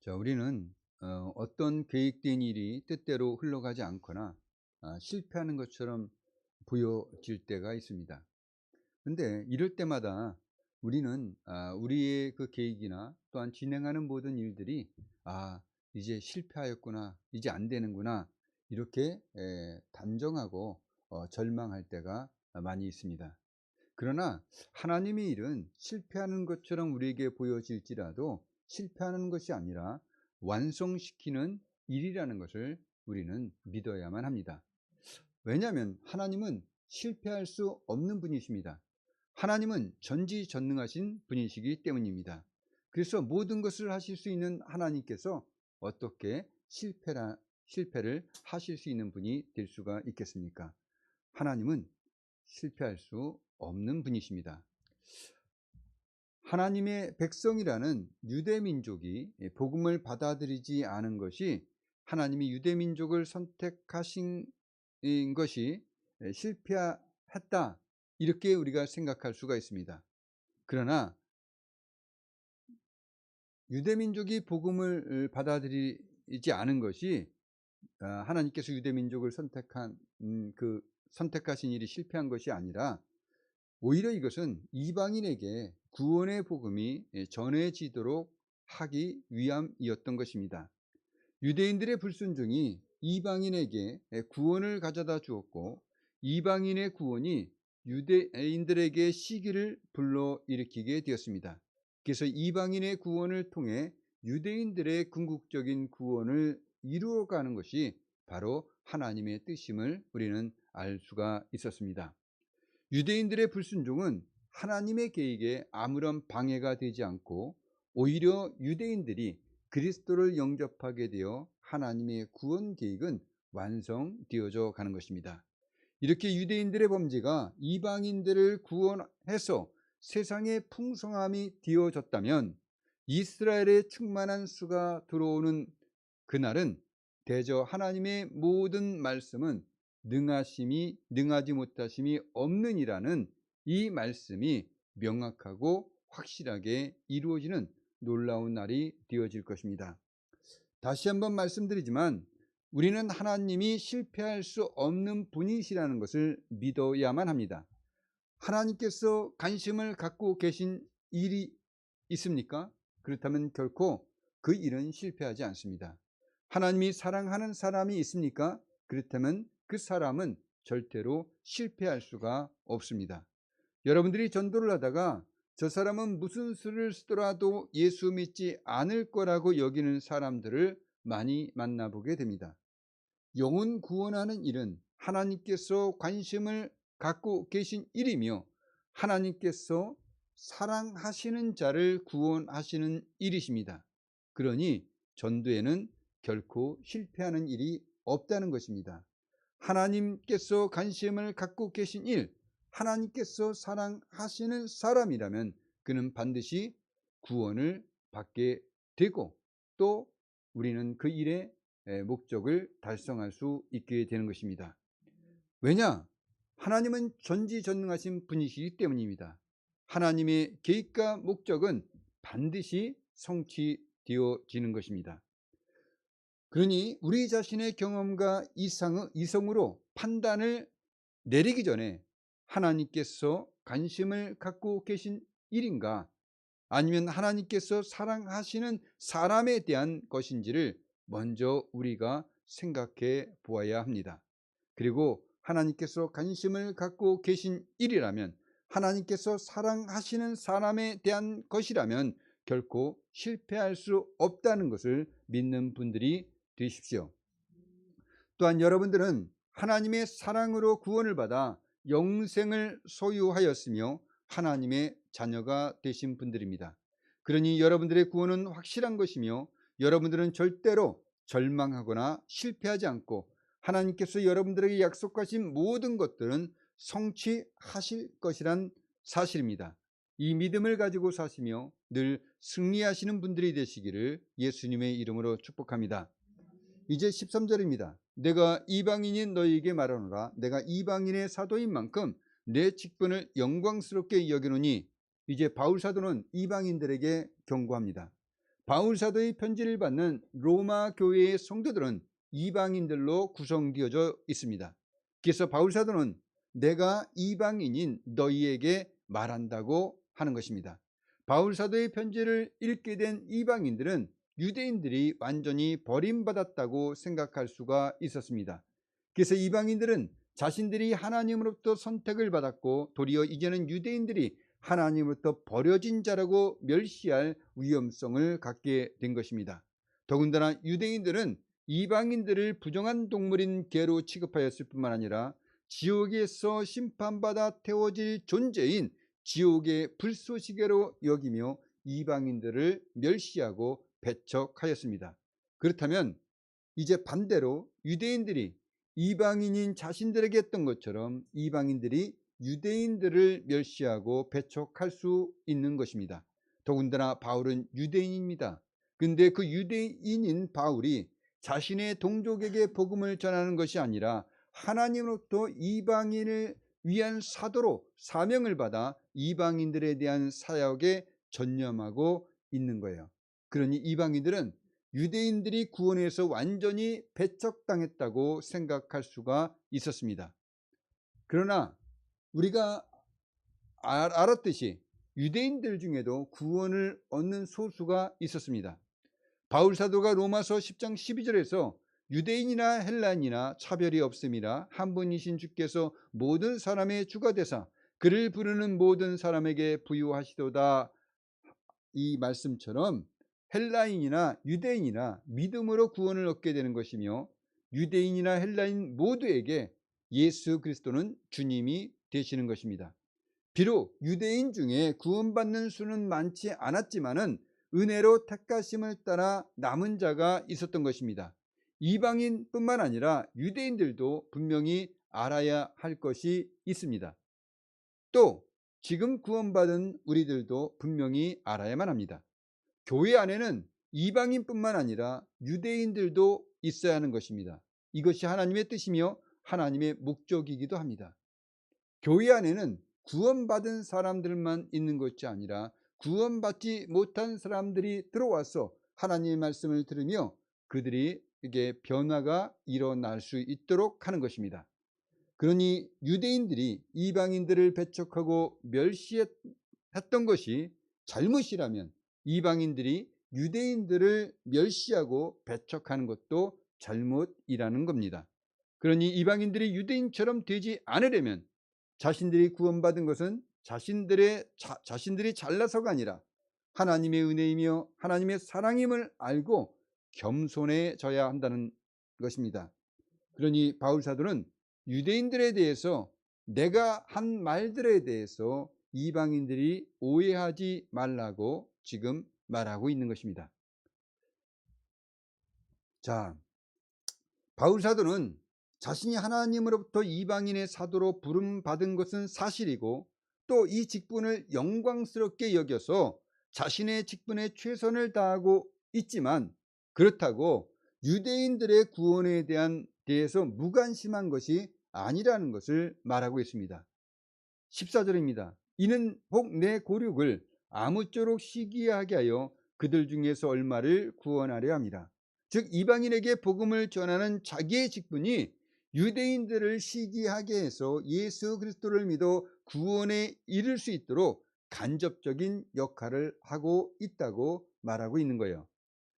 자, 우리는 어떤 계획된 일이 뜻대로 흘러가지 않거나 실패하는 것처럼 보여질 때가 있습니다. 근데 이럴 때마다 우리는 우리의 그 계획이나 또한 진행하는 모든 일들이 이제 실패하였구나, 이제 안 되는구나, 이렇게 단정하고 절망할 때가 많이 있습니다. 그러나 하나님의 일은 실패하는 것처럼 우리에게 보여질지라도 실패하는 것이 아니라 완성시키는 일이라는 것을 우리는 믿어야만 합니다. 왜냐하면 하나님은 실패할 수 없는 분이십니다. 하나님은 전지전능하신 분이시기 때문입니다. 그래서 모든 것을 하실 수 있는 하나님께서 어떻게 실패를 하실 수 있는 분이 될 수가 있겠습니까? 하나님은 실패할 수 없는 분이십니다. 하나님의 백성이라는 유대민족이 복음을 받아들이지 않은 것이 하나님이 유대민족을 선택하신 것이 실패했다, 이렇게 우리가 생각할 수가 있습니다. 그러나 유대민족이 복음을 받아들이지 않은 것이 하나님께서 유대민족을 선택하신 일이 실패한 것이 아니라 오히려 이것은 이방인에게 구원의 복음이 전해지도록 하기 위함이었던 것입니다. 유대인들의 불순종이 이방인에게 구원을 가져다 주었고, 이방인의 구원이 유대인들에게 시기를 불러일으키게 되었습니다. 그래서 이방인의 구원을 통해 유대인들의 궁극적인 구원을 이루어가는 것이 바로 하나님의 뜻임을 우리는 알 수가 있었습니다. 유대인들의 불순종은 하나님의 계획에 아무런 방해가 되지 않고 오히려 유대인들이 그리스도를 영접하게 되어 하나님의 구원 계획은 완성되어져 가는 것입니다. 이렇게 유대인들의 범죄가 이방인들을 구원해서 세상의 풍성함이 되어졌다면 이스라엘의 충만한 수가 들어오는 그날은 대저 하나님의 모든 말씀은 능하지 못하심이 없느니라는 이 말씀이 명확하고 확실하게 이루어지는 놀라운 날이 되어질 것입니다. 다시 한번 말씀드리지만 우리는 하나님이 실패할 수 없는 분이시라는 것을 믿어야만 합니다. 하나님께서 관심을 갖고 계신 일이 있습니까? 그렇다면 결코 그 일은 실패하지 않습니다. 하나님이 사랑하는 사람이 있습니까? 그렇다면 그 사람은 절대로 실패할 수가 없습니다. 여러분들이 전도를 하다가 저 사람은 무슨 수를 쓰더라도 예수 믿지 않을 거라고 여기는 사람들을 많이 만나보게 됩니다. 영혼 구원하는 일은 하나님께서 관심을 갖고 계신 일이며 하나님께서 사랑하시는 자를 구원하시는 일이십니다. 그러니 전도에는 결코 실패하는 일이 없다는 것입니다. 하나님께서 관심을 갖고 계신 일, 하나님께서 사랑하시는 사람이라면 그는 반드시 구원을 받게 되고 또 우리는 그 일의 목적을 달성할 수 있게 되는 것입니다. 왜냐? 하나님은 전지전능하신 분이시기 때문입니다. 하나님의 계획과 목적은 반드시 성취되어지는 것입니다. 그러니 우리 자신의 경험과 이성으로 판단을 내리기 전에 하나님께서 관심을 갖고 계신 일인가, 아니면 하나님께서 사랑하시는 사람에 대한 것인지를 먼저 우리가 생각해 보아야 합니다. 그리고 하나님께서 관심을 갖고 계신 일이라면, 하나님께서 사랑하시는 사람에 대한 것이라면 결코 실패할 수 없다는 것을 믿는 분들이 되십시오. 또한 여러분들은 하나님의 사랑으로 구원을 받아 영생을 소유하였으며 하나님의 자녀가 되신 분들입니다. 그러니 여러분들의 구원은 확실한 것이며 여러분들은 절대로 절망하거나 실패하지 않고 하나님께서 여러분들에게 약속하신 모든 것들은 성취하실 것이란 사실입니다. 이 믿음을 가지고 사시며 늘 승리하시는 분들이 되시기를 예수님의 이름으로 축복합니다. 이제 13절입니다. 내가 이방인인 너희에게 말하노라. 내가 이방인의 사도인 만큼 내 직분을 영광스럽게 여기노니. 이제 바울 사도는 이방인들에게 경고합니다. 바울 사도의 편지를 받는 로마 교회의 성도들은 이방인들로 구성되어져 있습니다. 그래서 바울 사도는 내가 이방인인 너희에게 말한다고 하는 것입니다. 바울 사도의 편지를 읽게 된 이방인들은 유대인들이 완전히 버림받았다고 생각할 수가 있었습니다. 그래서 이방인들은 자신들이 하나님으로부터 선택을 받았고 도리어 이제는 유대인들이 하나님으로부터 버려진 자라고 멸시할 위험성을 갖게 된 것입니다. 더군다나 유대인들은 이방인들을 부정한 동물인 개로 취급하였을 뿐만 아니라 지옥에서 심판받아 태워질 존재인 지옥의 불쏘시개로 여기며 이방인들을 멸시하고 배척하였습니다. 그렇다면 이제 반대로 유대인들이 이방인인 자신들에게 했던 것처럼 이방인들이 유대인들을 멸시하고 배척할 수 있는 것입니다. 더군다나 바울은 유대인입니다. 근데 그 유대인인 바울이 자신의 동족에게 복음을 전하는 것이 아니라 하나님으로부터 이방인을 위한 사도로 사명을 받아 이방인들에 대한 사역에 전념하고 있는 거예요. 그러니 이방인들은 유대인들이 구원에서 완전히 배척당했다고 생각할 수가 있었습니다. 그러나 우리가 알았듯이 유대인들 중에도 구원을 얻는 소수가 있었습니다. 바울 사도가 로마서 10장 12절에서 유대인이나 헬라인이나 차별이 없음이라 한 분이신 주께서 모든 사람의 주가 되사 그를 부르는 모든 사람에게 부유하시도다, 이 말씀처럼 헬라인이나 유대인이나 믿음으로 구원을 얻게 되는 것이며 유대인이나 헬라인 모두에게 예수 그리스도는 주님이 되시는 것입니다. 비록 유대인 중에 구원받는 수는 많지 않았지만은 은혜로 택하심을 따라 남은 자가 있었던 것입니다. 이방인뿐만 아니라 유대인들도 분명히 알아야 할 것이 있습니다. 또 지금 구원받은 우리들도 분명히 알아야만 합니다. 교회 안에는 이방인뿐만 아니라 유대인들도 있어야 하는 것입니다. 이것이 하나님의 뜻이며 하나님의 목적이기도 합니다. 교회 안에는 구원받은 사람들만 있는 것이 아니라 구원받지 못한 사람들이 들어와서 하나님의 말씀을 들으며 그들에게 변화가 일어날 수 있도록 하는 것입니다. 그러니 유대인들이 이방인들을 배척하고 멸시했던 것이 잘못이라면 이방인들이 유대인들을 멸시하고 배척하는 것도 잘못이라는 겁니다. 그러니 이방인들이 유대인처럼 되지 않으려면 자신들이 구원받은 것은 자신들이 잘나서가 아니라 하나님의 은혜이며 하나님의 사랑임을 알고 겸손해져야 한다는 것입니다. 그러니 바울 사도는 유대인들에 대해서 내가 한 말들에 대해서 이방인들이 오해하지 말라고 지금 말하고 있는 것입니다. 자, 바울 사도는 자신이 하나님으로부터 이방인의 사도로 부름받은 것은 사실이고 또 이 직분을 영광스럽게 여겨서 자신의 직분에 최선을 다하고 있지만 그렇다고 유대인들의 구원에 대해서 무관심한 것이 아니라는 것을 말하고 있습니다. 14절입니다. 이는 혹 내 고륙을 아무쪼록 시기하게 하여 그들 중에서 얼마를 구원하려 함이라. 즉 이방인에게 복음을 전하는 자기의 직분이 유대인들을 시기하게 해서 예수 그리스도를 믿어 구원에 이를 수 있도록 간접적인 역할을 하고 있다고 말하고 있는 거예요.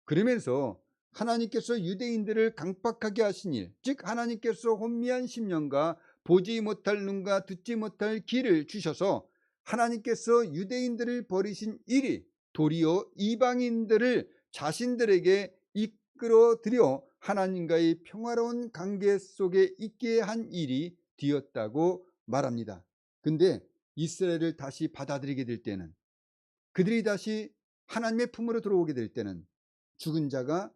그러면서 하나님께서 유대인들을 강팍하게 하신 일, 즉 하나님께서 혼미한 심령과 보지 못할 눈과 듣지 못할 귀를 주셔서 하나님께서 유대인들을 버리신 일이 도리어 이방인들을 자신들에게 이끌어들여 하나님과의 평화로운 관계 속에 있게 한 일이 되었다고 말합니다. 근데 이스라엘을 다시 받아들이게 될 때는, 그들이 다시 하나님의 품으로 들어오게 될 때는 죽은 자가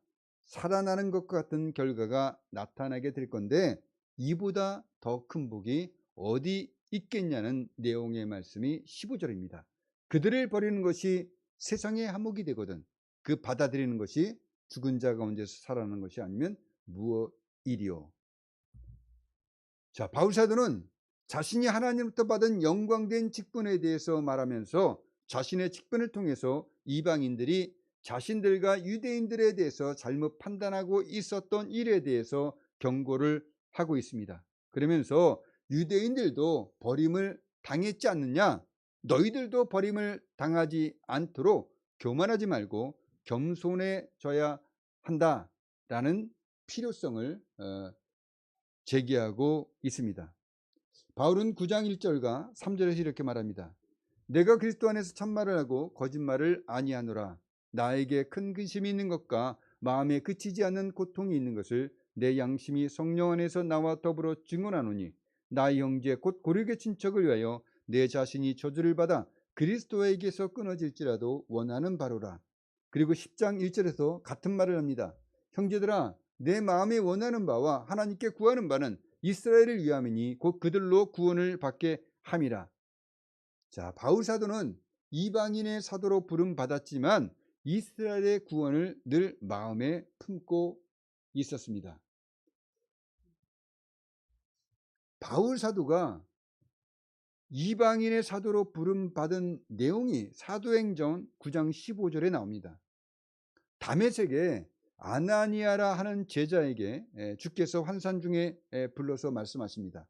살아나는 것과 같은 결과가 나타나게 될 건데 이보다 더 큰 복이 어디 있겠냐는 내용의 말씀이 15절입니다. 그들을 버리는 것이 세상의 한몫이 되거든 그 받아들이는 것이 죽은 자 가운데서 살아나는 것이 아니면 무엇이리요. 자, 바울 사도는 자신이 하나님부터 받은 영광된 직분에 대해서 말하면서 자신의 직분을 통해서 이방인들이 자신들과 유대인들에 대해서 잘못 판단하고 있었던 일에 대해서 경고를 하고 있습니다. 그러면서 유대인들도 버림을 당했지 않느냐? 너희들도 버림을 당하지 않도록 교만하지 말고 겸손해져야 한다라는 필요성을 제기하고 있습니다. 바울은 9장 1절과 3절에서 이렇게 말합니다. 내가 그리스도 안에서 참말을 하고 거짓말을 아니하노라. 나에게 큰 근심이 있는 것과 마음에 그치지 않는 고통이 있는 것을 내 양심이 성령 안에서 나와 더불어 증언하노니 나의 형제 곧 고륙의 친척을 위하여 내 자신이 저주를 받아 그리스도에게서 끊어질지라도 원하는 바로라. 그리고 10장 1절에서 같은 말을 합니다. 형제들아, 내 마음에 원하는 바와 하나님께 구하는 바는 이스라엘을 위함이니 곧 그들로 구원을 받게 함이라. 자, 바울 사도는 이방인의 사도로 부름 받았지만 이스라엘의 구원을 늘 마음에 품고 있었습니다. 바울 사도가 이방인의 사도로 부름 받은 내용이 사도행전 9장 15절에 나옵니다. 다메섹에 아나니아라 하는 제자에게 주께서 환산 중에 불러서 말씀하십니다.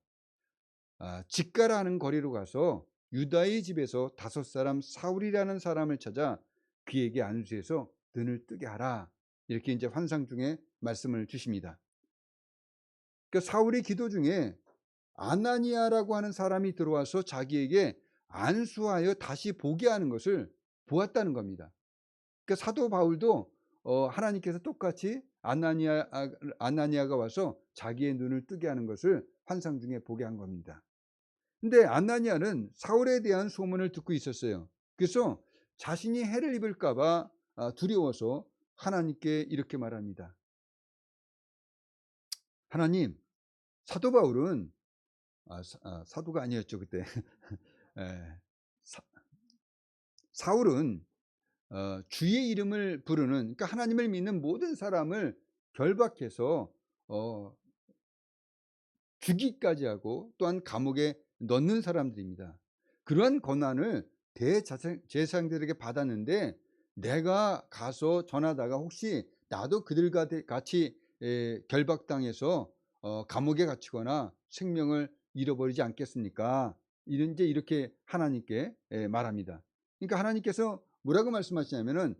직가라 하는 거리로 가서 유다의 집에서 5사람 사울이라는 사람을 찾아 그에게 안수해서 눈을 뜨게 하라. 이렇게 이제 환상 중에 말씀을 주십니다. 그러니까 사울의 기도 중에 아나니아라고 하는 사람이 들어와서 자기에게 안수하여 다시 보게 하는 것을 보았다는 겁니다. 그러니까 사도 바울도 하나님께서 똑같이 아나니아가 와서 자기의 눈을 뜨게 하는 것을 환상 중에 보게 한 겁니다. 근데 아나니아는 사울에 대한 소문을 듣고 있었어요. 그래서 자신이 해를 입을까 봐 두려워서 하나님께 이렇게 말합니다. 하나님, 사도 바울은 사도가 아니었죠 그때. 사울은 주의 이름을 부르는, 그러니까 하나님을 믿는 모든 사람을 결박해서 죽이까지 하고 또한 감옥에 넣는 사람들입니다. 그러한 권한을 대제사장들에게 받았는데 내가 가서 전하다가 혹시 나도 그들과 같이 결박당해서 감옥에 갇히거나 생명을 잃어버리지 않겠습니까? 이렇게 하나님께 말합니다. 그러니까 하나님께서 뭐라고 말씀하시냐면은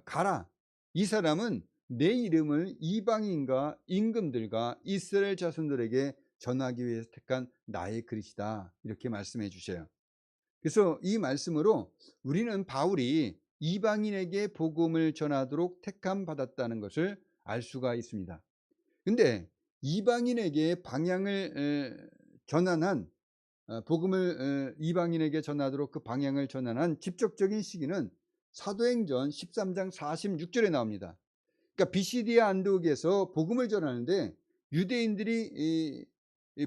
가라. 이 사람은 내 이름을 이방인과 임금들과 이스라엘 자손들에게 전하기 위해서 택한 나의 그릇이다. 이렇게 말씀해 주셔요. 그래서 이 말씀으로 우리는 바울이 이방인에게 복음을 전하도록 택함 받았다는 것을 알 수가 있습니다. 근데 이방인에게 방향을 전환한 복음을 이방인에게 전하도록 그 방향을 전환한 직접적인 시기는 사도행전 13장 46절에 나옵니다. 그러니까 비시디아 안디옥에서 복음을 전하는데 유대인들이 이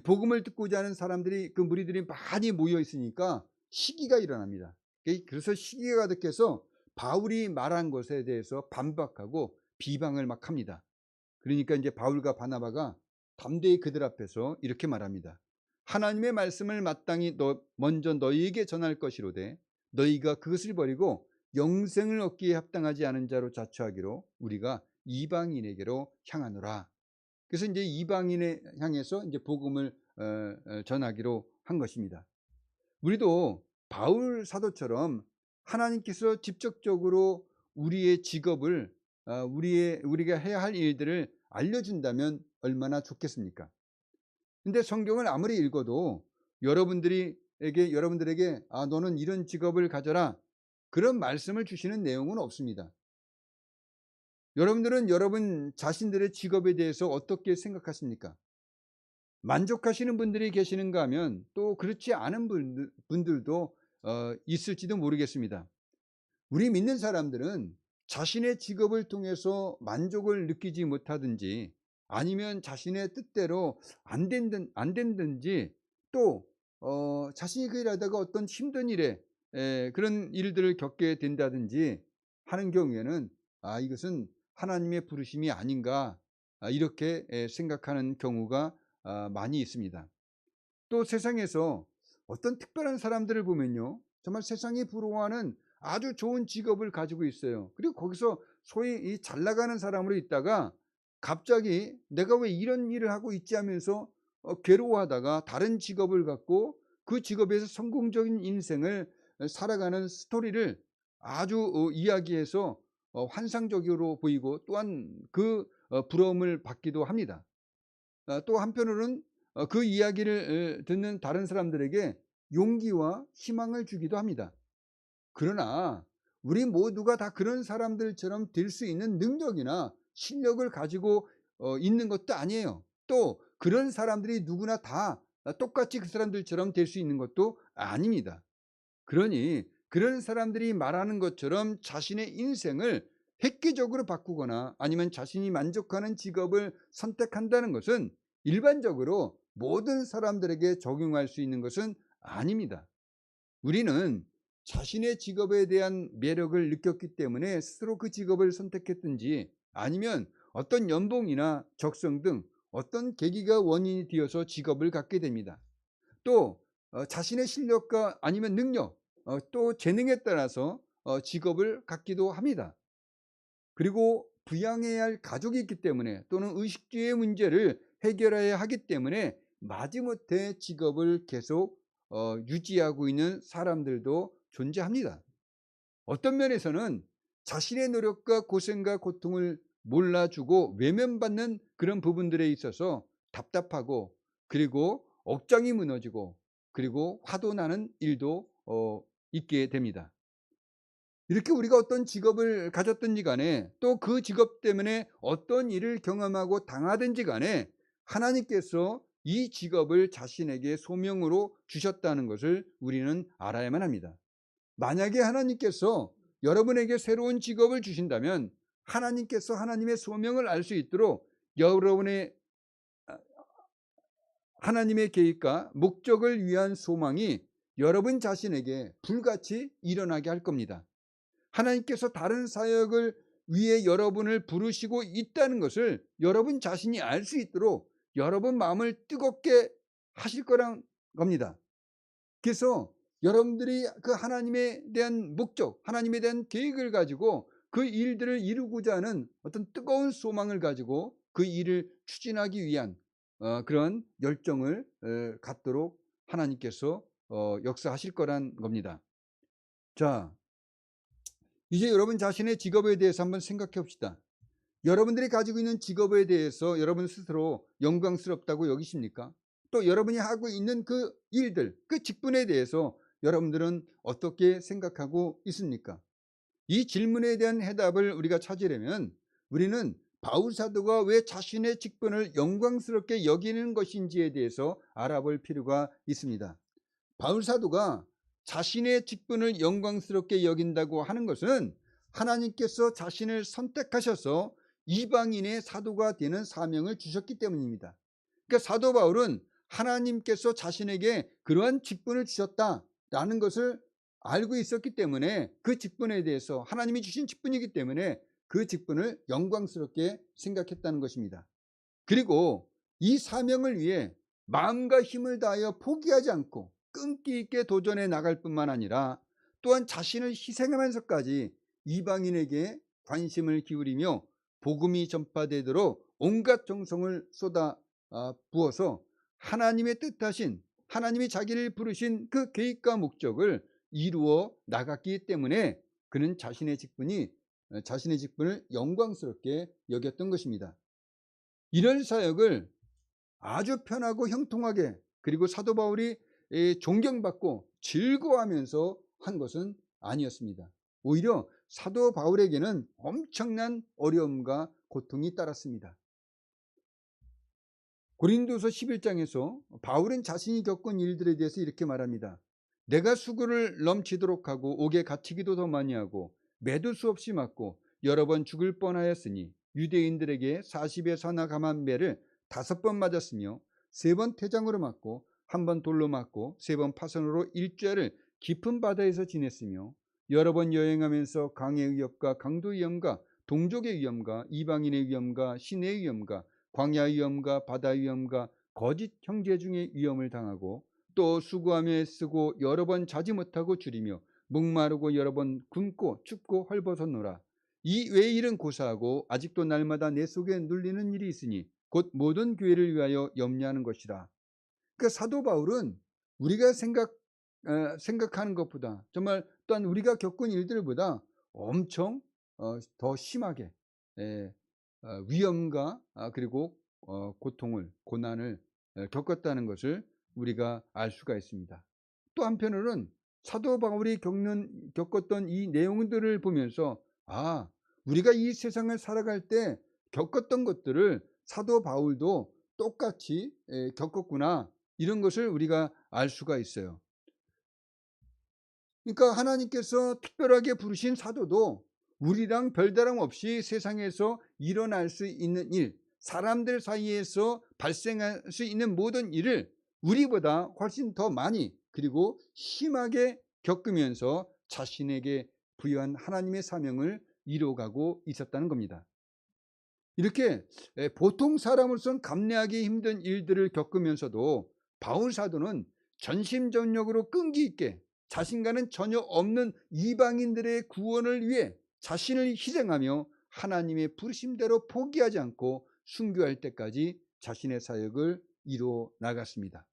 복음을 듣고자 하는 사람들이, 그 무리들이 많이 모여 있으니까 시기가 일어납니다. 그래서 시기가 가득해서 바울이 말한 것에 대해서 반박하고 비방을 막 합니다. 그러니까 이제 바울과 바나바가 담대히 그들 앞에서 이렇게 말합니다. 하나님의 말씀을 마땅히 먼저 너희에게 전할 것이로되 너희가 그것을 버리고 영생을 얻기에 합당하지 않은 자로 자처하기로 우리가 이방인에게로 향하노라. 그래서 이제 이방인에 향해서 이제 복음을 전하기로 한 것입니다. 우리도 바울 사도처럼 하나님께서 직접적으로 우리의 직업을 우리가 해야 할 일들을 알려준다면 얼마나 좋겠습니까? 근데 성경을 아무리 읽어도 여러분들에게 너는 이런 직업을 가져라, 그런 말씀을 주시는 내용은 없습니다. 여러분들은 여러분 자신들의 직업에 대해서 어떻게 생각하십니까? 만족하시는 분들이 계시는가 하면 또 그렇지 않은 분들도 있을지도 모르겠습니다. 우리 믿는 사람들은 자신의 직업을 통해서 만족을 느끼지 못하든지 아니면 자신의 뜻대로 안 된든지 또 자신이 그 일하다가 어떤 힘든 일에 그런 일들을 겪게 된다든지 하는 경우에는 이것은 하나님의 부르심이 아닌가, 이렇게 생각하는 경우가 많이 있습니다. 또 세상에서 어떤 특별한 사람들을 보면요, 정말 세상이 부러워하는 아주 좋은 직업을 가지고 있어요. 그리고 거기서 소위 이 잘 나가는 사람으로 있다가 갑자기 내가 왜 이런 일을 하고 있지 하면서 괴로워하다가 다른 직업을 갖고 그 직업에서 성공적인 인생을 살아가는 스토리를 아주 이야기해서 환상적으로 보이고 또한 그 부러움을 받기도 합니다. 또 한편으로는 그 이야기를 듣는 다른 사람들에게 용기와 희망을 주기도 합니다. 그러나 우리 모두가 다 그런 사람들처럼 될 수 있는 능력이나 실력을 가지고 있는 것도 아니에요. 또 그런 사람들이 누구나 다 똑같이 그 사람들처럼 될 수 있는 것도 아닙니다. 그러니 그런 사람들이 말하는 것처럼 자신의 인생을 획기적으로 바꾸거나 아니면 자신이 만족하는 직업을 선택한다는 것은 일반적으로 모든 사람들에게 적용할 수 있는 것은 아닙니다. 우리는 자신의 직업에 대한 매력을 느꼈기 때문에 스스로 그 직업을 선택했든지 아니면 어떤 연봉이나 적성 등 어떤 계기가 원인이 되어서 직업을 갖게 됩니다. 또 자신의 실력과 아니면 능력, 또 재능에 따라서 직업을 갖기도 합니다. 그리고 부양해야 할 가족이 있기 때문에 또는 의식주의 문제를 해결해야 하기 때문에 마지못해 직업을 계속 유지하고 있는 사람들도 존재합니다. 어떤 면에서는 자신의 노력과 고생과 고통을 몰라주고 외면받는 그런 부분들에 있어서 답답하고 그리고 억장이 무너지고 그리고 화도 나는 일도 있게 됩니다. 이렇게 우리가 어떤 직업을 가졌든지 간에 또 그 직업 때문에 어떤 일을 경험하고 당하든지 간에 하나님께서 이 직업을 자신에게 소명으로 주셨다는 것을 우리는 알아야만 합니다. 만약에 하나님께서 여러분에게 새로운 직업을 주신다면 하나님께서 하나님의 소명을 알 수 있도록 여러분의 하나님의 계획과 목적을 위한 소망이 여러분 자신에게 불같이 일어나게 할 겁니다. 하나님께서 다른 사역을 위해 여러분을 부르시고 있다는 것을 여러분 자신이 알 수 있도록 여러분 마음을 뜨겁게 하실 거란 겁니다. 그래서 여러분들이 그 하나님에 대한 목적, 하나님에 대한 계획을 가지고 그 일들을 이루고자 하는 어떤 뜨거운 소망을 가지고 그 일을 추진하기 위한 그런 열정을 갖도록 하나님께서 역사하실 거란 겁니다. 자, 이제 여러분 자신의 직업에 대해서 한번 생각해 봅시다. 여러분들이 가지고 있는 직업에 대해서 여러분 스스로 영광스럽다고 여기십니까? 또 여러분이 하고 있는 그 일들, 그 직분에 대해서 여러분들은 어떻게 생각하고 있습니까? 이 질문에 대한 해답을 우리가 찾으려면 우리는 바울 사도가 왜 자신의 직분을 영광스럽게 여기는 것인지에 대해서 알아볼 필요가 있습니다. 바울 사도가 자신의 직분을 영광스럽게 여긴다고 하는 것은 하나님께서 자신을 선택하셔서 이방인의 사도가 되는 사명을 주셨기 때문입니다. 그러니까 사도 바울은 하나님께서 자신에게 그러한 직분을 주셨다라는 것을 알고 있었기 때문에 그 직분에 대해서 하나님이 주신 직분이기 때문에 그 직분을 영광스럽게 생각했다는 것입니다. 그리고 이 사명을 위해 마음과 힘을 다하여 포기하지 않고 끈기 있게 도전해 나갈 뿐만 아니라 또한 자신을 희생하면서까지 이방인에게 관심을 기울이며 복음이 전파되도록 온갖 정성을 쏟아 부어서 하나님의 뜻하신 하나님이 자기를 부르신 그 계획과 목적을 이루어 나갔기 때문에 그는 자신의 직분을 영광스럽게 여겼던 것입니다. 이런 사역을 아주 편하고 형통하게 그리고 사도 바울이 존경받고 즐거워하면서 한 것은 아니었습니다. 오히려 사도 바울에게는 엄청난 어려움과 고통이 따랐습니다. 고린도서 11장에서 바울은 자신이 겪은 일들에 대해서 이렇게 말합니다. 내가 수고를 넘치도록 하고 옥에 갇히기도 더 많이 하고 매도 수없이 맞고 여러 번 죽을 뻔하였으니 유대인들에게 40의 사나 감한 매를 5번 맞았으며 3번 태장으로 맞고 1번 돌로 맞고 3번 파선으로 일주일을 깊은 바다에서 지냈으며 여러 번 여행하면서 강의 위협과 강도 위험과 동족의 위험과 이방인의 위험과 신의 위험과 광야 위험과 바다 위험과 거짓 형제 중의 위험을 당하고 또 수고하며 애쓰고 여러 번 자지 못하고 줄이며 목마르고 여러 번 굶고 춥고 헐벗었노라. 이 외의 일은 고사하고 아직도 날마다 내 속에 눌리는 일이 있으니 곧 모든 교회를 위하여 염려하는 것이라. 그러니까 사도 바울은 우리가 생각하는 것보다, 정말 또한 우리가 겪은 일들보다 엄청 더 심하게 위험과 그리고 고통을, 고난을 겪었다는 것을 우리가 알 수가 있습니다. 또 한편으로는 사도 바울이 겪었던 이 내용들을 보면서 우리가 이 세상을 살아갈 때 겪었던 것들을 사도 바울도 똑같이 겪었구나, 이런 것을 우리가 알 수가 있어요. 그러니까 하나님께서 특별하게 부르신 사도도 우리랑 별다름 없이 세상에서 일어날 수 있는 일, 사람들 사이에서 발생할 수 있는 모든 일을 우리보다 훨씬 더 많이 그리고 심하게 겪으면서 자신에게 부여한 하나님의 사명을 이루어가고 있었다는 겁니다. 이렇게 보통 사람으로서는 감내하기 힘든 일들을 겪으면서도 바울 사도는 전심전력으로 끈기 있게 자신과는 전혀 없는 이방인들의 구원을 위해 자신을 희생하며 하나님의 부르심대로 포기하지 않고 순교할 때까지 자신의 사역을 이루어 나갔습니다.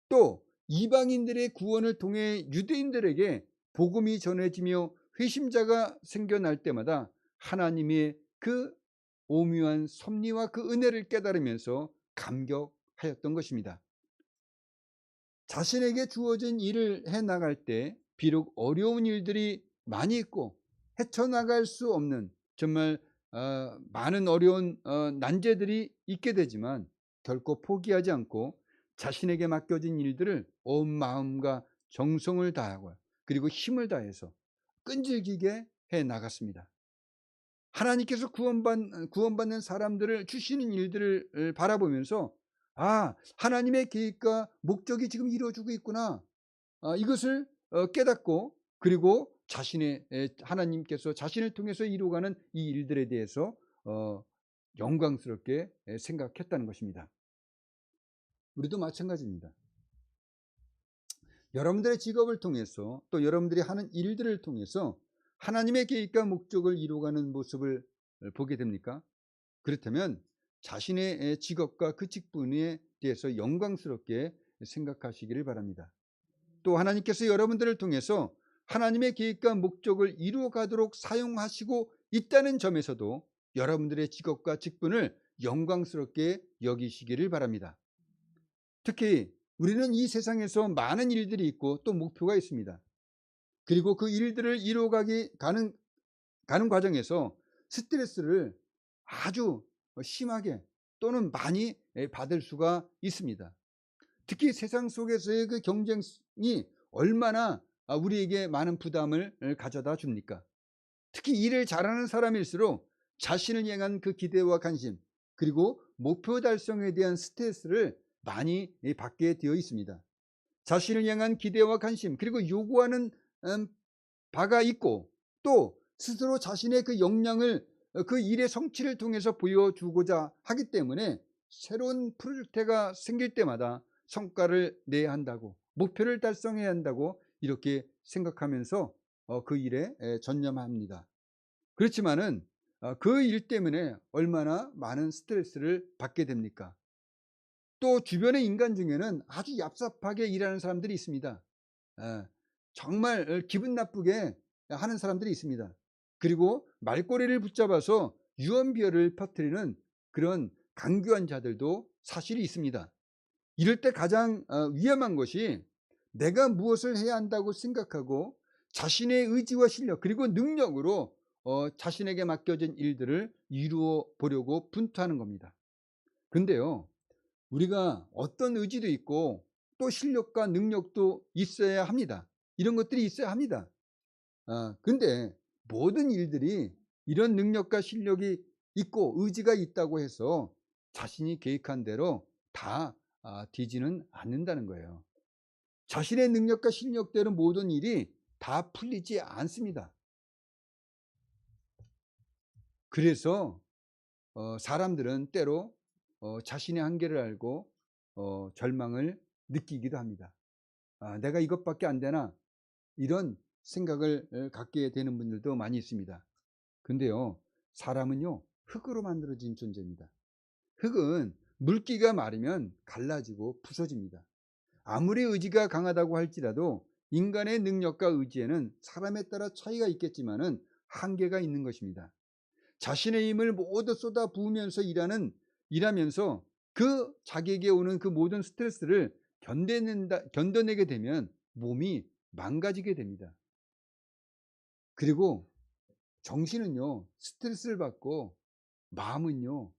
또 이방인들의 구원을 통해 유대인들에게 복음이 전해지며 회심자가 생겨날 때마다 하나님의 그 오묘한 섭리와 그 은혜를 깨달으면서 감격하였던 것입니다. 자신에게 주어진 일을 해나갈 때 비록 어려운 일들이 많이 있고 헤쳐나갈 수 없는 정말 많은 어려운 난제들이 있게 되지만 결코 포기하지 않고 자신에게 맡겨진 일들을 온 마음과 정성을 다하고 그리고 힘을 다해서 끈질기게 해나갔습니다. 하나님께서 구원받는 사람들을 주시는 일들을 바라보면서 하나님의 계획과 목적이 지금 이루어지고 있구나, 이것을 깨닫고 그리고 하나님께서 자신을 통해서 이루어가는 이 일들에 대해서 영광스럽게 생각했다는 것입니다. 우리도 마찬가지입니다. 여러분들의 직업을 통해서 또 여러분들이 하는 일들을 통해서 하나님의 계획과 목적을 이루어가는 모습을 보게 됩니까? 그렇다면 자신의 직업과 그 직분에 대해서 영광스럽게 생각하시기를 바랍니다. 또 하나님께서 여러분들을 통해서 하나님의 계획과 목적을 이루어가도록 사용하시고 있다는 점에서도 여러분들의 직업과 직분을 영광스럽게 여기시기를 바랍니다. 특히 우리는 이 세상에서 많은 일들이 있고 또 목표가 있습니다. 그리고 그 일들을 가는 과정에서 스트레스를 아주 심하게 또는 많이 받을 수가 있습니다. 특히 세상 속에서의 그 경쟁이 얼마나 우리에게 많은 부담을 가져다 줍니까? 특히 일을 잘하는 사람일수록 자신을 향한 그 기대와 관심 그리고 목표 달성에 대한 스트레스를 많이 받게 되어 있습니다. 자신을 향한 기대와 관심 그리고 요구하는 바가 있고 또 스스로 자신의 그 역량을 그 일의 성취를 통해서 보여주고자 하기 때문에 새로운 프로젝트가 생길 때마다 성과를 내야 한다고, 목표를 달성해야 한다고 이렇게 생각하면서 그 일에 전념합니다. 그렇지만은 그 일 때문에 얼마나 많은 스트레스를 받게 됩니까? 또 주변의 인간 중에는 아주 얍삽하게 일하는 사람들이 있습니다. 정말 기분 나쁘게 하는 사람들이 있습니다. 그리고 말꼬리를 붙잡아서 유언비어를 퍼뜨리는 그런 강교한 자들도 사실이 있습니다. 이럴 때 가장 위험한 것이 내가 무엇을 해야 한다고 생각하고 자신의 의지와 실력 그리고 능력으로 자신에게 맡겨진 일들을 이루어 보려고 분투하는 겁니다. 근데요, 우리가 어떤 의지도 있고 또 실력과 능력도 있어야 합니다. 이런 것들이 있어야 합니다. 근데 모든 일들이 이런 능력과 실력이 있고 의지가 있다고 해서 자신이 계획한 대로 다 되지는 않는다는 거예요. 자신의 능력과 실력대로 모든 일이 다 풀리지 않습니다. 그래서 사람들은 때로 자신의 한계를 알고 절망을 느끼기도 합니다. 내가 이것밖에 안 되나, 이런 생각을 갖게 되는 분들도 많이 있습니다. 근데요, 사람은요, 흙으로 만들어진 존재입니다. 흙은 물기가 마르면 갈라지고 부서집니다. 아무리 의지가 강하다고 할지라도 인간의 능력과 의지에는 사람에 따라 차이가 있겠지만은 한계가 있는 것입니다. 자신의 힘을 모두 쏟아 부으면서 일하면서 그 자기에게 오는 그 모든 스트레스를 견뎌내게 되면 몸이 망가지게 됩니다. 그리고 정신은요, 스트레스를 받고 마음은요,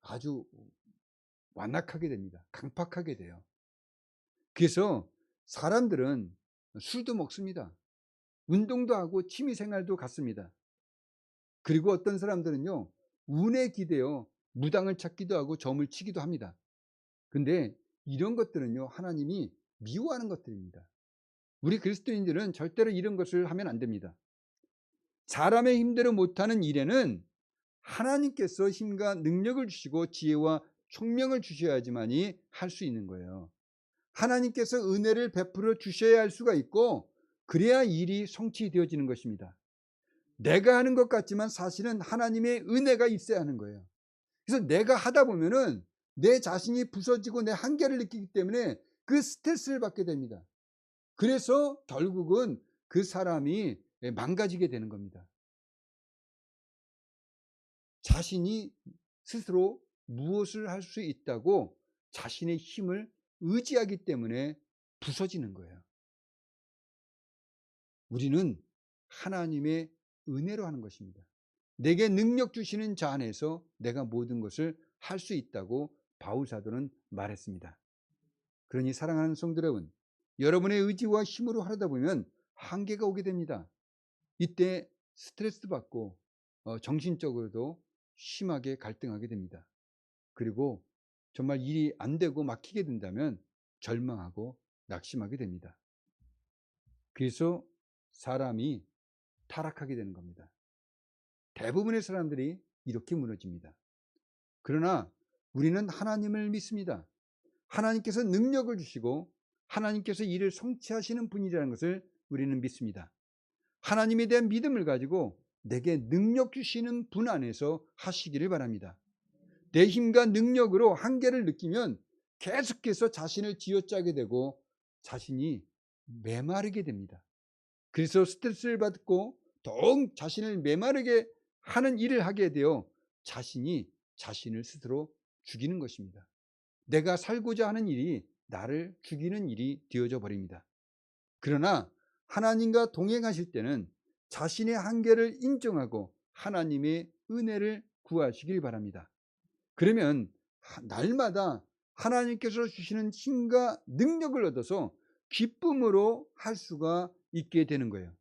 아주 완악하게 됩니다. 강팍하게 돼요. 그래서 사람들은 술도 먹습니다. 운동도 하고 취미생활도 갖습니다. 그리고 어떤 사람들은요, 운에 기대어 무당을 찾기도 하고 점을 치기도 합니다. 근데 이런 것들은요, 하나님이 미워하는 것들입니다. 우리 그리스도인들은 절대로 이런 것을 하면 안 됩니다. 사람의 힘대로 못하는 일에는 하나님께서 힘과 능력을 주시고 지혜와 총명을 주셔야지만이 할 수 있는 거예요. 하나님께서 은혜를 베풀어 주셔야 할 수가 있고, 그래야 일이 성취되어지는 것입니다. 내가 하는 것 같지만 사실은 하나님의 은혜가 있어야 하는 거예요. 그래서 내가 하다 보면은 내 자신이 부서지고 내 한계를 느끼기 때문에 그 스트레스를 받게 됩니다. 그래서 결국은 그 사람이 망가지게 되는 겁니다. 자신이 스스로 무엇을 할 수 있다고 자신의 힘을 의지하기 때문에 부서지는 거예요. 우리는 하나님의 은혜로 하는 것입니다. 내게 능력 주시는 자 안에서 내가 모든 것을 할 수 있다고 바울 사도는 말했습니다. 그러니 사랑하는 성도 여러분, 여러분의 의지와 힘으로 하려다 보면 한계가 오게 됩니다. 이때 스트레스 받고 정신적으로도 심하게 갈등하게 됩니다. 그리고 정말 일이 안 되고 막히게 된다면 절망하고 낙심하게 됩니다. 그래서 사람이 타락하게 되는 겁니다. 대부분의 사람들이 이렇게 무너집니다. 그러나 우리는 하나님을 믿습니다. 하나님께서 능력을 주시고 하나님께서 일을 성취하시는 분이라는 것을 우리는 믿습니다. 하나님에 대한 믿음을 가지고 내게 능력 주시는 분 안에서 하시기를 바랍니다. 내 힘과 능력으로 한계를 느끼면 계속해서 자신을 쥐어짜게 되고 자신이 메마르게 됩니다. 그래서 스트레스를 받고 더욱 자신을 메마르게 하는 일을 하게 되어 자신이 자신을 스스로 죽이는 것입니다. 내가 살고자 하는 일이 나를 죽이는 일이 되어져 버립니다. 그러나 하나님과 동행하실 때는 자신의 한계를 인정하고 하나님의 은혜를 구하시길 바랍니다. 그러면 날마다 하나님께서 주시는 힘과 능력을 얻어서 기쁨으로 할 수가 있게 되는 거예요.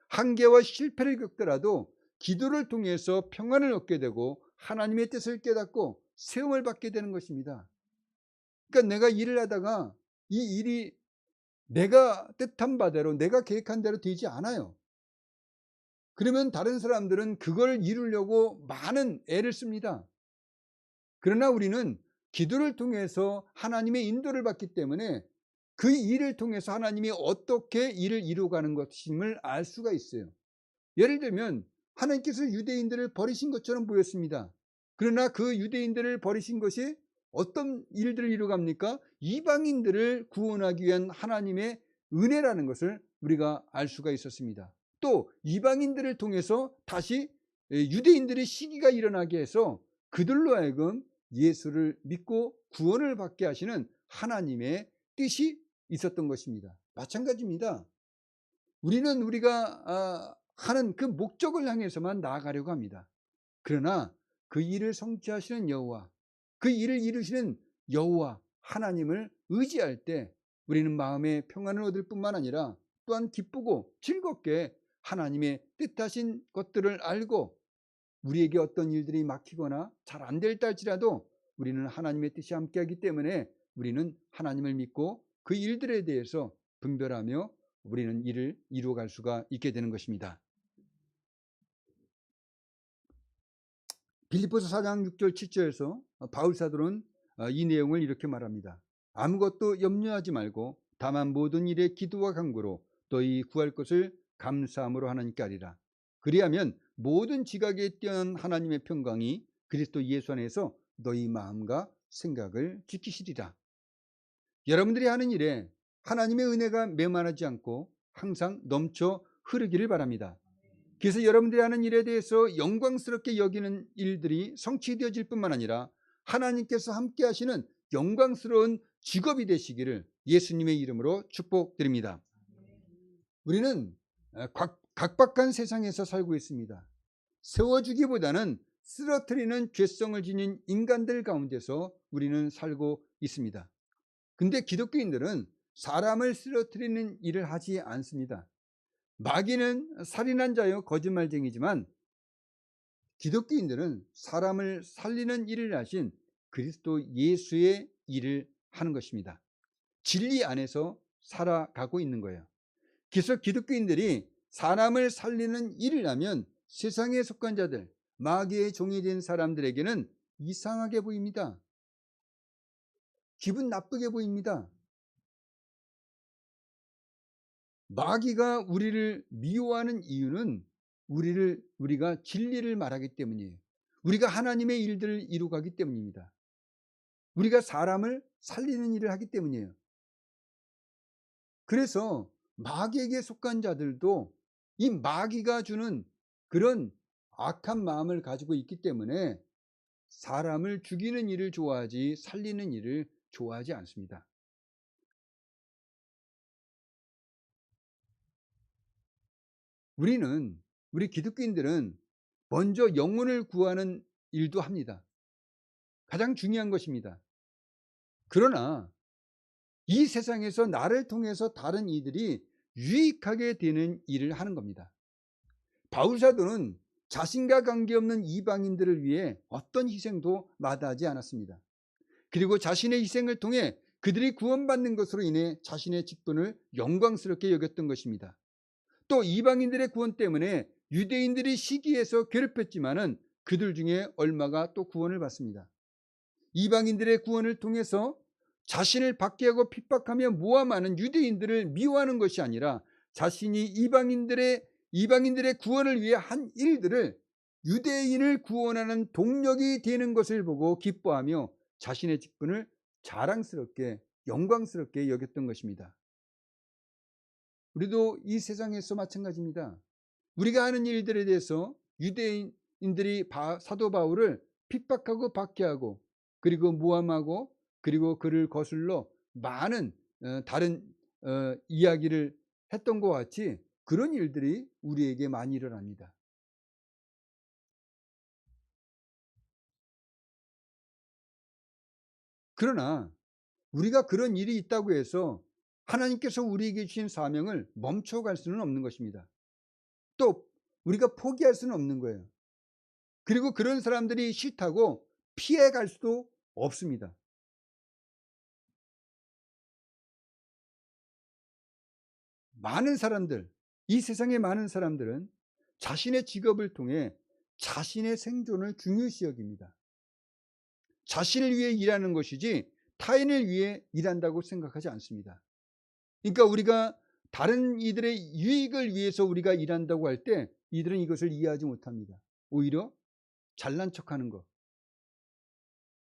한계와 실패를 겪더라도 기도를 통해서 평안을 얻게 되고 하나님의 뜻을 깨닫고 세움을 받게 되는 것입니다. 그러니까 내가 일을 하다가 이 일이 내가 뜻한 바대로 내가 계획한 대로 되지 않아요. 그러면 다른 사람들은 그걸 이루려고 많은 애를 씁니다. 그러나 우리는 기도를 통해서 하나님의 인도를 받기 때문에 그 일을 통해서 하나님이 어떻게 일을 이루어가는 것임을 알 수가 있어요. 예를 들면 하나님께서 유대인들을 버리신 것처럼 보였습니다. 그러나 그 유대인들을 버리신 것이 어떤 일들을 이루어갑니까? 이방인들을 구원하기 위한 하나님의 은혜라는 것을 우리가 알 수가 있었습니다. 또 이방인들을 통해서 다시 유대인들의 시기가 일어나게 해서 그들로 하여금 예수를 믿고 구원을 받게 하시는 하나님의 뜻이 있었던 것입니다. 마찬가지입니다. 우리는 우리가 하는 그 목적을 향해서만 나아가려고 합니다. 그러나 그 일을 성취하시는 여호와, 그 일을 이루시는 여호와 하나님을 의지할 때 우리는 마음의 평안을 얻을 뿐만 아니라 또한 기쁘고 즐겁게 하나님의 뜻하신 것들을 알고 우리에게 어떤 일들이 막히거나 잘 안 될 때일지라도 우리는 하나님의 뜻이 함께하기 때문에 우리는 하나님을 믿고 그 일들에 대해서 분별하며 우리는 일을 이루어갈 수가 있게 되는 것입니다. 빌립보서 4장 6절 7절에서 바울 사도는 이 내용을 이렇게 말합니다. 아무것도 염려하지 말고 다만 모든 일에 기도와 간구로 너희 구할 것을 감사함으로 하나님께 아리라. 그리하면 모든 지각에 뛰어난 하나님의 평강이 그리스도 예수 안에서 너희 마음과 생각을 지키시리라. 여러분들이 하는 일에 하나님의 은혜가 메마르지 않고 항상 넘쳐 흐르기를 바랍니다. 그래서 여러분들이 하는 일에 대해서 영광스럽게 여기는 일들이 성취되어질 뿐만 아니라 하나님께서 함께 하시는 영광스러운 직업이 되시기를 예수님의 이름으로 축복드립니다. 우리는 각박한 세상에서 살고 있습니다. 세워주기보다는 쓰러뜨리는 죄성을 지닌 인간들 가운데서 우리는 살고 있습니다. 근데 기독교인들은 사람을 쓰러뜨리는 일을 하지 않습니다. 마귀는 살인한 자요 거짓말쟁이지만 기독교인들은 사람을 살리는 일을 하신 그리스도 예수의 일을 하는 것입니다. 진리 안에서 살아가고 있는 거예요. 그래서 기독교인들이 사람을 살리는 일을 하면 세상에 속한 자들, 마귀의 종이 된 사람들에게는 이상하게 보입니다. 기분 나쁘게 보입니다. 마귀가 우리를 미워하는 이유는 우리가 진리를 말하기 때문이에요. 우리가 하나님의 일들을 이루가기 때문입니다. 우리가 사람을 살리는 일을 하기 때문이에요. 그래서 마귀에게 속한 자들도 이 마귀가 주는 그런 악한 마음을 가지고 있기 때문에 사람을 죽이는 일을 좋아하지 살리는 일을 좋아하지 않습니다. 우리 기독교인들은 먼저 영혼을 구하는 일도 합니다. 가장 중요한 것입니다. 그러나 이 세상에서 나를 통해서 다른 이들이 유익하게 되는 일을 하는 겁니다. 바울사도는 자신과 관계없는 이방인들을 위해 어떤 희생도 마다하지 않았습니다. 그리고 자신의 희생을 통해 그들이 구원받는 것으로 인해 자신의 직분을 영광스럽게 여겼던 것입니다. 또 이방인들의 구원 때문에 유대인들이 시기해서 괴롭혔지만은 그들 중에 얼마가 또 구원을 받습니다. 이방인들의 구원을 통해서 자신을 박해하고 핍박하며 모함하는 유대인들을 미워하는 것이 아니라 자신이 이방인들의 구원을 위해 한 일들을 유대인을 구원하는 동력이 되는 것을 보고 기뻐하며 자신의 직분을 자랑스럽게 영광스럽게 여겼던 것입니다. 우리도 이 세상에서 마찬가지입니다. 우리가 하는 일들에 대해서 유대인들이 사도 바울을 핍박하고 박해하고 그리고 모함하고 그리고 그를 거슬러 많은 다른 이야기를 했던 것 같이 그런 일들이 우리에게 많이 일어납니다. 그러나 우리가 그런 일이 있다고 해서 하나님께서 우리에게 주신 사명을 멈춰갈 수는 없는 것입니다. 또 우리가 포기할 수는 없는 거예요. 그리고 그런 사람들이 싫다고 피해갈 수도 없습니다. 이 세상의 많은 사람들은 자신의 직업을 통해 자신의 생존을 중요시 여깁니다. 자신을 위해 일하는 것이지 타인을 위해 일한다고 생각하지 않습니다. 그러니까 우리가 다른 이들의 유익을 위해서 우리가 일한다고 할 때 이들은 이것을 이해하지 못합니다. 오히려 잘난 척하는 것,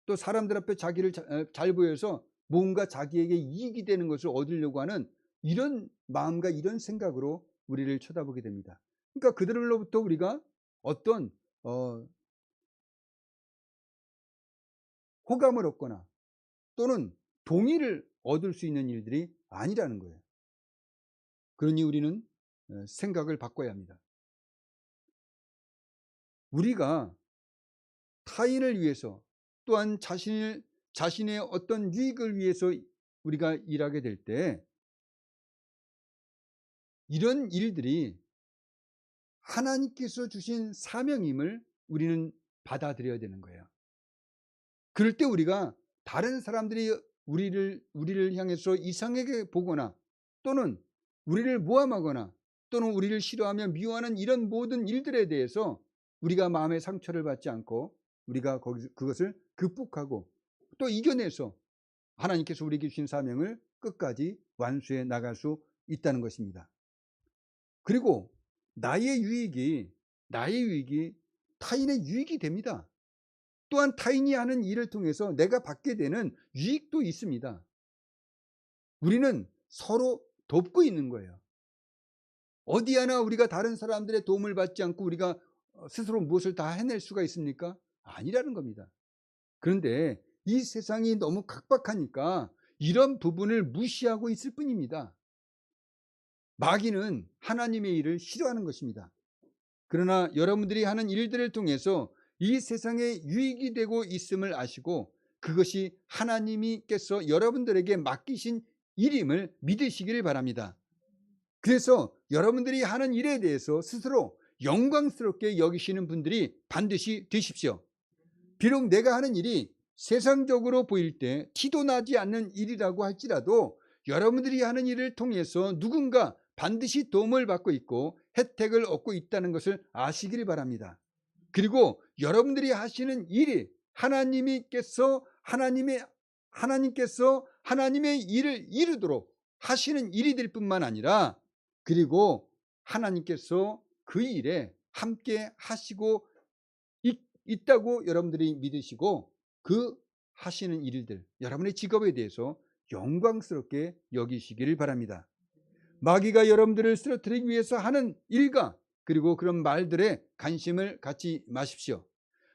또 사람들 앞에 자기를 잘 보여서 뭔가 자기에게 이익이 되는 것을 얻으려고 하는 이런 마음과 이런 생각으로 우리를 쳐다보게 됩니다. 그러니까 그들로부터 우리가 어떤 호감을 얻거나 또는 동의를 얻을 수 있는 일들이 아니라는 거예요. 그러니 우리는 생각을 바꿔야 합니다. 우리가 타인을 위해서 또한 자신의 어떤 유익을 위해서 우리가 일하게 될 때 이런 일들이 하나님께서 주신 사명임을 우리는 받아들여야 되는 거예요. 그럴 때 우리가 다른 사람들이 우리를 향해서 이상하게 보거나 또는 우리를 모함하거나 또는 우리를 싫어하며 미워하는 이런 모든 일들에 대해서 우리가 마음의 상처를 받지 않고 우리가 그것을 극복하고 또 이겨내서 하나님께서 우리에게 주신 사명을 끝까지 완수해 나갈 수 있다는 것입니다. 그리고 나의 유익이 나의 유익이 타인의 유익이 됩니다. 또한 타인이 하는 일을 통해서 내가 받게 되는 유익도 있습니다. 우리는 서로 돕고 있는 거예요. 어디 하나 우리가 다른 사람들의 도움을 받지 않고 우리가 스스로 무엇을 다 해낼 수가 있습니까? 아니라는 겁니다. 그런데 이 세상이 너무 각박하니까 이런 부분을 무시하고 있을 뿐입니다. 마귀는 하나님의 일을 싫어하는 것입니다. 그러나 여러분들이 하는 일들을 통해서 이 세상에 유익이 되고 있음을 아시고 그것이 하나님께서 여러분들에게 맡기신 일임을 믿으시기를 바랍니다. 그래서 여러분들이 하는 일에 대해서 스스로 영광스럽게 여기시는 분들이 반드시 되십시오. 비록 내가 하는 일이 세상적으로 보일 때 티도 나지 않는 일이라고 할지라도 여러분들이 하는 일을 통해서 누군가 반드시 도움을 받고 있고 혜택을 얻고 있다는 것을 아시길 바랍니다. 그리고 여러분들이 하시는 일이 하나님께서 하나님의 일을 이루도록 하시는 일이 될 뿐만 아니라 그리고 하나님께서 그 일에 함께 하시고 있다고 여러분들이 믿으시고 그 하시는 일들, 여러분의 직업에 대해서 영광스럽게 여기시기를 바랍니다. 마귀가 여러분들을 쓰러뜨리기 위해서 하는 일과 그리고 그런 말들에 관심을 갖지 마십시오.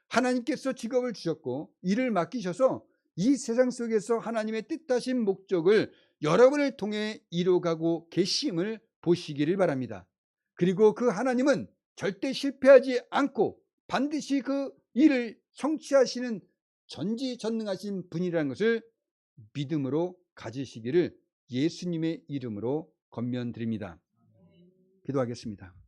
하나님께서 직업을 주셨고 일을 맡기셔서 이 세상 속에서 하나님의 뜻하신 목적을 여러분을 통해 이루어가고 계심을 보시기를 바랍니다. 그리고 그 하나님은 절대 실패하지 않고 반드시 그 일을 성취하시는 전지전능하신 분이라는 것을 믿음으로 가지시기를 예수님의 이름으로 권면드립니다. 기도하겠습니다.